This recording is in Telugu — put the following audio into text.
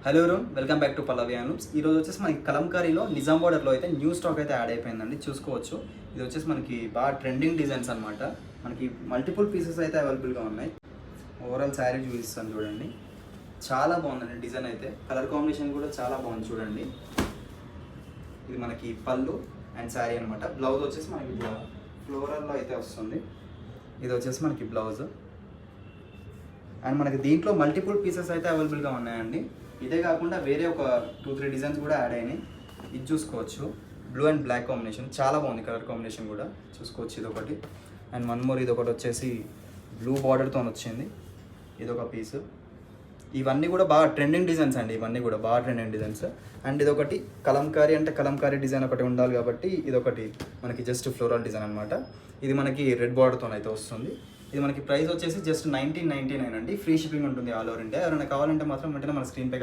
Hello room welcome back to Pallavi handlooms. ఈ రోజు వచ్చేసి మనకి కలంకారీలో నిజాం బార్డర్లో అయితే న్యూ స్టాక్ అయితే యాడ్ అయిపోయిందండి. చూసుకోవచ్చు, ఇది వచ్చేసి మనకి బాగా ట్రెండింగ్ డిజైన్స్ అనమాట. మనకి మల్టిపుల్ పీసెస్ అయితే అవైలబుల్గా ఉన్నాయి. ఓవరాల్ శారీ చూపిస్తాను చూడండి, చాలా బాగుందండి డిజైన్ అయితే. కలర్ కాంబినేషన్ కూడా చాలా బాగుంది చూడండి. ఇది మనకి పళ్ళు అండ్ శారీ అనమాట. బ్లౌజ్ వచ్చేసి మనకి ఫ్లోరల్లో అయితే వస్తుంది. ఇది వచ్చేసి మనకి బ్లౌజ్ అండ్ మనకి దీంట్లో మల్టిపుల్ పీసెస్ అయితే అవైలబుల్గా ఉన్నాయండి. ఇదే కాకుండా వేరే ఒక 2-3 డిజైన్స్ కూడా యాడ్ అయినాయి. ఇది చూసుకోవచ్చు, బ్లూ అండ్ బ్లాక్ కాంబినేషన్ చాలా బాగుంది. కలర్ కాంబినేషన్ కూడా చూసుకోవచ్చు. ఇది ఒకటి అండ్ వన్ మోర్, ఇది ఒకటి వచ్చేసి బ్లూ బార్డర్తో వచ్చింది. ఇది ఒక పీస్. ఇవన్నీ కూడా బాగా ట్రెండింగ్ డిజైన్స్ అండి. ఇవన్నీ కూడా బాగా ట్రెండింగ్ డిజైన్స్. అండ్ ఇది ఒకటి కలంకారీ, అంటే కలంకారీ డిజైన్ ఒకటి ఉండాలి కాబట్టి ఇది ఒకటి మనకి జస్ట్ ఫ్లోరల్ డిజైన్ అనమాట. ఇది మనకి రెడ్ బార్డర్తో అయితే వస్తుంది. ఇది మనకి ప్రైస్ వచ్చేసి జస్ట్ 1999 అండి. ఫ్రీ షిప్పింగ్ ఉంటుంది ఆల్ ఓవర్ ఇండియా. ఎవరైనా కావాలంటే మాత్రం వెంటనే మన స్క్రీన్ పై